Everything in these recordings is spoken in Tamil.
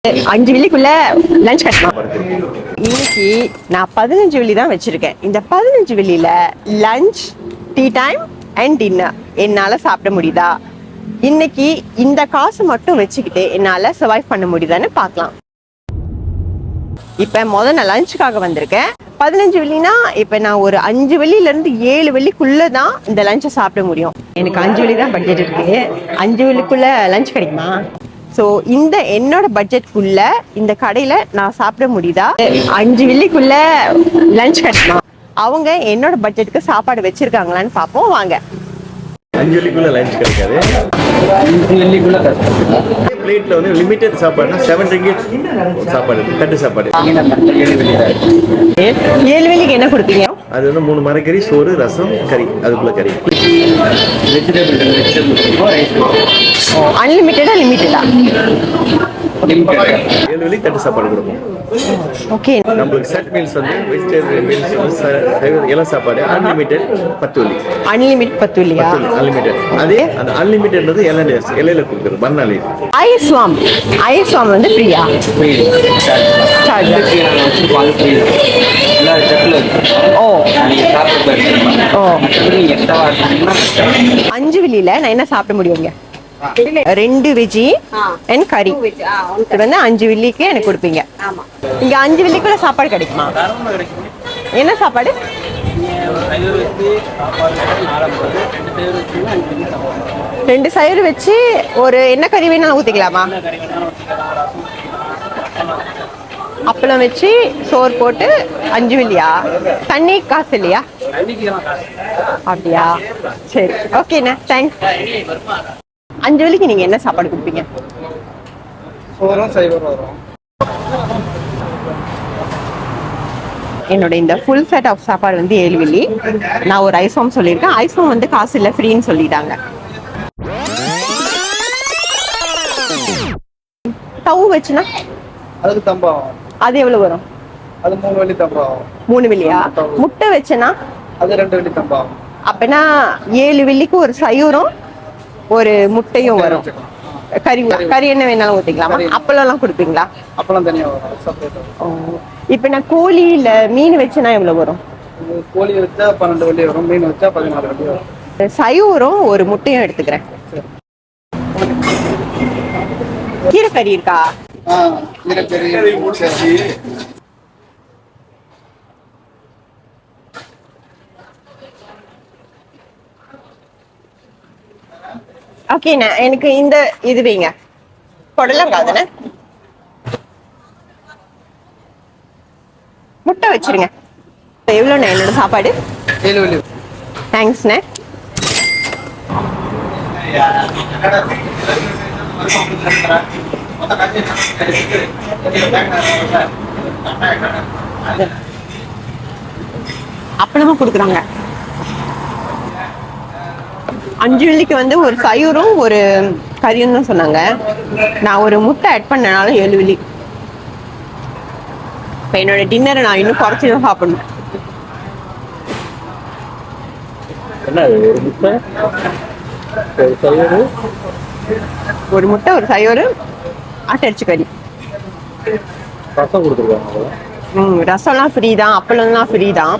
5 வெள்ளிக்குள்ள லஞ்ச் கட்டலாம். இன்னைக்கு நான் 15 வெள்ளி தான் வச்சிருக்கேன். இந்த 15 வெள்ளியில lunch, tea time and dinner என்னால சாப்பிட முடியுதா? இன்னைக்கு இந்த காசு மட்டும் வச்சுக்கிட்டு என்னால சர்வைவ் பண்ண முடியுதான்னு பார்க்கலாம். இப்ப நான் லஞ்சுக்காக வந்திருக்கேன். 15 வெள்ளினா இப்ப நான் ஒரு 5 வெள்ளில இருந்து 7 வெள்ளிக்குள்ளதான் இந்த லஞ்சை சாப்பிட முடியும். எனக்கு 5 வெள்ளி தான் பட்ஜெட் இருக்கு. 5 வெள்ளிக்குள்ள லஞ்ச் கிடைக்குமா? ஸோ இந்த என்னோட பட்ஜெட்குள்ள இந்த கடையில நான் சாப்பிட முடியுதா? 5 வெள்ளிக்குள்ள லஞ்ச் கிடைக்குமா? அவங்க என்னோட பட்ஜெட்டுக்கு சாப்பாடு வச்சிருக்காங்களான்னு பார்ப்போம் வாங்க. 5 வெள்ளிக்குள்ள லஞ்ச் கிடைக்காது. 5 வெள்ளிக்குள்ள பிளேட்ல வந்து லிமிட்டட் சாப்பாடுனா 7 ரிங்கிட் சாப்பாடு, தட்டு சாப்பாடு. 7 வெள்ளிக்கு என்ன கொடுப்பீங்க? அது வந்து 3 மரக்கறி, சோறு, ரசம், கறி. அதுக்குள்ள கறி. அன்லிமிட்டடா லிமிட்டடா? 7 வெள்ளி தட்டு சாப்பாடு கொடுப்போம். ஓகே. நம்மளுக்கு செட் மீல்ஸ் வந்து வெஜிடேரியன் மீல்ஸ் வந்து இலை சாப்பாடு அன்லிமிட்டட் 10 வெள்ளி. அன்லிமிட் 10 வெள்ளியா? அன்லிமிட்டட். அதே அந்த அன்லிமிட்டட்ன்றது இலையில கொடுக்குறது பர்னாலி. ஐஸ்வாம் வந்து ஃப்ரீயா? சார்ஜ். ஓ 5 வெள்ளியில நான் என்ன சாப்பிட முடியுங்க? 2 வெஜ்ஜி அண்ட் கறி. இது வந்து 5 வெள்ளிக்கு எனக்கு கொடுப்பீங்க. இங்க 5 வெள்ளிக்குள்ள சாப்பாடு கிடைக்குமா? என்ன சாப்பாடு? 2 சைடு வச்சு ஒரு என்ன கறி வேணாலும் ஊத்திக்கலாமா? அப்பளம் வச்சு சோறு போட்டு 5 வெள்ளியா? தண்ணி காசு இல்லையா? அப்படியா? சரி, ஓகேண்ணா, தேங்க்ஸ். 5 வெள்ளிக்கு நீங்க என்ன சாப்பாடு கொடுப்பீங்க? என்னோட இந்த ஃபுல் செட் ஆஃப் சாப்பாடு வந்து 7 வெள்ளி. நான் ஒரு ஐஸ்வாம் சொல்லியிருக்கேன். ஐஸ்வாம் வந்து காசு இல்லை, ஃப்ரீன்னு சொல்லிட்டாங்க. தவு வச்சுனா அதுக்கு தம்பா அது எவ்வளவு வரும்? அது 3 வெள்ளி தம்பா. 3 வெள்ளியா? முட்டை வச்சனா அது 2 வெள்ளி தம்பா. அப்பனா 7 வெள்ளிக்கு ஒரு சையூரும் ஒரு முட்டையும் வரும். கறி என்ன வேணாலும் ஊத்திக்கலாமா? அப்பளம் எல்லாம் கொடுப்பீங்களா? அப்பளம் தனியா வரும், செப்பரேட். இப்ப நான் கோழி இல்ல மீன் வச்சுனா எவ்வளவு வரும்? கோழி வச்சா 12 வெள்ளி வரும், மீன் வச்சா 14 வெள்ளி வரும். சையூரும் ஒரு முட்டையும் எடுத்துக்கிறேன். கீரை கறி இருக்கா? ஓகே, எனக்கு இந்த இது வைங்க. புடலங்காய் தானே? முட்டை வச்சிருங்க. எவ்வளோண்ணே என்னோட சாப்பாடு? 7 வெள்ளி. தேங்க்ஸ்ண்ணே. அப்பளமா கொடுக்குறாங்க. 5 வெள்ளிக்கு வந்து ஒரு சையூரும் ஒரு கறியும் தான் சொன்னாங்க. நான் ஒரு முட்டை ஆட் பண்ணனால 7 வெள்ளி. இப்போ என்னோட டின்னரை நான் இன்னும் குறைச்சி தான் சாப்பிடணும். ஒரு முட்டை, ஒரு சையூரு, ஆட்டரிச்சு கறி. ரசம் கொடுத்துருக்காங்க. ரசம்லாம் ஃப்ரீ தான், அப்பளம்லாம் ஃப்ரீ தான்.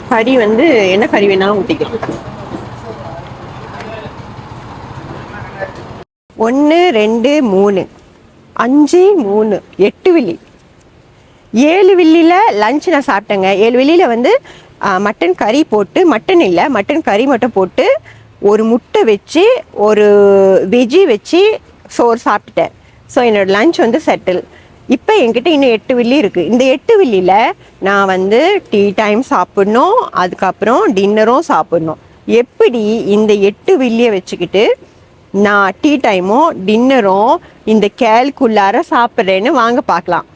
கறி வந்து என்ன கறி வேணாலும் ஊற்றிக்கலாம். 1 2 3 5 3 8 வெள்ளி. 7 வெள்ளியில லஞ்ச் நான் சாப்பிட்டேங்க. 7 வெள்ளியில வந்து மட்டன் கறி போட்டு, மட்டன் இல்லை மட்டன் கறி மட்டும் போட்டு ஒரு முட்டை வச்சு ஒரு வெஜ்ஜி வச்சு சோறு சாப்பிட்டுட்டேன். ஸோ என்னோட லஞ்ச் வந்து செட்டில். இப்போ என்கிட்ட இன்னும் 8 வெள்ளி இருக்குது. இந்த 8 வெள்ளியில் நான் வந்து டீ டைம் சாப்பிட்ணும், அதுக்கப்புறம் டின்னரும் சாப்பிட்ணும். எப்படி இந்த 8 வெள்ளியை வச்சுக்கிட்டு நான் டீ டைமும் டின்னரும் இந்த கேல்குள்ளார சாப்பிட்றேன்னு வாங்க பார்க்கலாம்.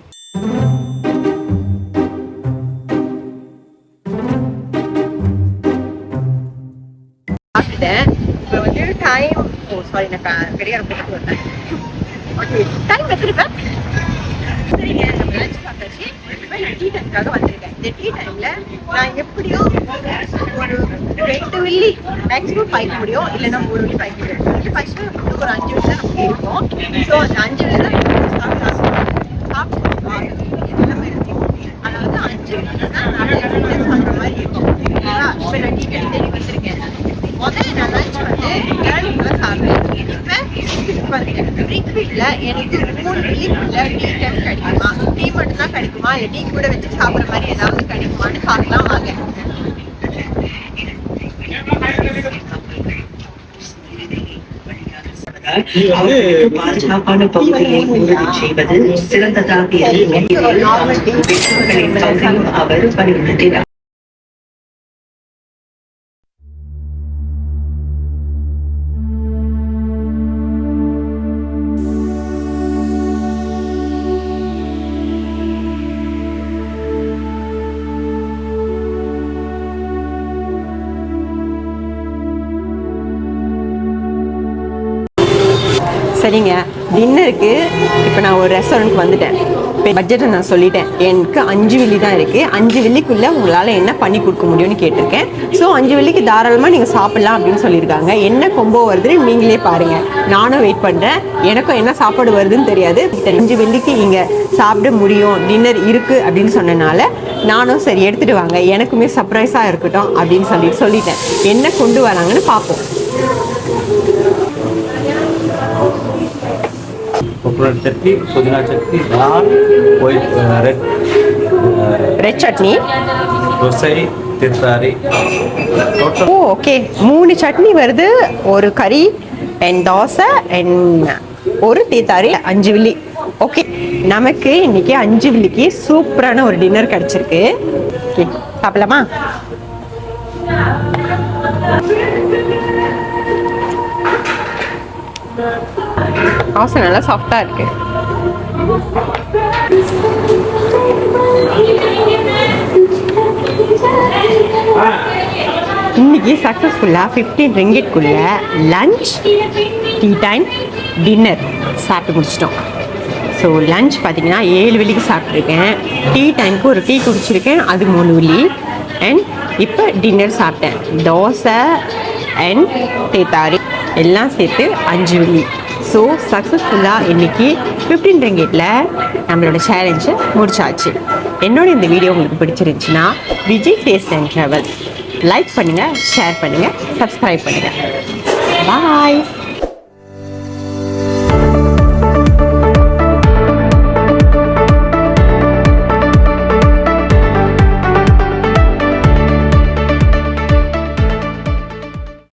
சாப்பிட்டுட்டேன். இப்போ வந்து டைம் நான் கடிகாரம் போட்டு வந்தேன். ஓகே, டைம் வச்சிருப்பேன். சரிங்க, நம்ம லஞ்ச் சாப்பிட்டாச்சு. இப்போ நான் டீ டைம்காக வந்திருக்கேன். இந்த டீ டைம்ல நான் எப்படியும் ஒரு 2 வெள்ளி மேக்ஸிமம் பாய்க்க முடியும், இல்லைன்னா 3 வெள்ளி பாய்க்க முடியும். ஃபர்ஸ்ட் ஒரு 5 வெள்ளி தான் நமக்கு இருக்கும். ஸோ அந்த 5 வெள்ளி தான் சாப்பிட்டு எல்லாமே இருக்கும். அதாவது 5 வெள்ளி தான் நிறைய சாப்பிட்ற மாதிரி இருக்கும். இப்போ நான் டீ கடை தேடி வந்திருக்கேன். முதல்ல நான் லஞ்ச் வந்து கேரளிக்குள்ள சாப்பிட்டேன். இப்போ ரிக்வீட்ல எனக்கு 3 வெள்ளிக்குள்ள டீ டைம் கிடைக்குமா, டீ மட்டும் தான் கிடைக்குமா, இல்லை டீ கூட வச்சு சாப்பிட்ற மாதிரி ஏதாவது கிடைக்குமான்னு பார்க்கலாம் வாங்க. அவர்களுக்கு பாதுகாப்பான பகுதியை உறுதி செய்வது சிறந்ததாக இருக்கும் அவர் வலியுறுத்தினார். சரிங்க, டின்னருக்கு இப்போ நான் ஒரு ரெஸ்டாரண்ட்க்கு வந்துட்டேன். இப்போ பட்ஜெட்டை நான் சொல்லிட்டேன். எனக்கு 5 வெள்ளி தான் இருக்குது. 5 வெள்ளிக்குள்ளே உங்களால் என்ன பண்ணி கொடுக்க முடியும்னு கேட்டிருக்கேன். ஸோ 5 வெள்ளிக்கு தாராளமாக நீங்கள் சாப்பிட்லாம் அப்படின்னு சொல்லியிருக்காங்க. என்ன கொம்போ வருதுன்னு நீங்களே பாருங்கள். நானும் வெயிட் பண்ணுறேன். எனக்கும் என்ன சாப்பாடு வருதுன்னு தெரியாது. 5 வெள்ளிக்கு இங்கே சாப்பிட முடியும், டின்னர் இருக்குது அப்படின்னு சொன்னனால நானும் சரி எடுத்துகிட்டு வாங்க, எனக்குமே சர்ப்ரைஸாக இருக்கட்டும் அப்படின்னு சொல்லிட்டேன். என்ன கொண்டு வராங்கன்னு பார்ப்போம். कोकोनट चटनी, पुदीना चटनी, दाल, व्हाइट ரெட் சட்னி, दोसे, तिरतारी, टोटल ஓ ஓகே 3 சட்னி வருது, ஒரு கறி அண்ட் தோசை அண்ட் ஒரு தீத்தாரி 5 வெள்ளி. ஓகே, நமக்கு இன்னைக்கு 5 வெள்ளிக்கு சூப்பரான ஒரு டின்னர் கிடைச்சிருக்கு. ஓகே, சாப்பிடலாமா? தோசை நல்லா சாஃப்டாக இருக்கு. இன்னைக்கு சக்ஸஸ்ஃபுல்லாக 15 ரிங்கிட்குள்ள லஞ்ச், டீ டைம், டின்னர் சாப்பிட்டு முடிச்சிட்டோம். ஸோ லஞ்ச் பார்த்தீங்கன்னா 7 வெள்ளிக்கு சாப்பிட்ருக்கேன். டீ டைமுக்கு ஒரு டீ குடிச்சிருக்கேன், அது 3 வெள்ளி. அண்ட் இப்போ டின்னர் சாப்பிட்டேன். தோசை அண்ட் தேத்தாரி எல்லாம் சேர்த்து 5 வெள்ளி. ஸோ சக்ஸஸ்ஃபுல்லாக இன்றைக்கி 15 ரிங்கிட்டில் நம்மளோட சேலஞ்சை முடிச்சாச்சு. என்னோட இந்த வீடியோ உங்களுக்கு பிடிச்சிருந்துச்சுன்னா Vijay taste and travel like பண்ணுங்கள், ஷேர் பண்ணுங்கள், சப்ஸ்கிரைப் பண்ணுங்கள். பாய்.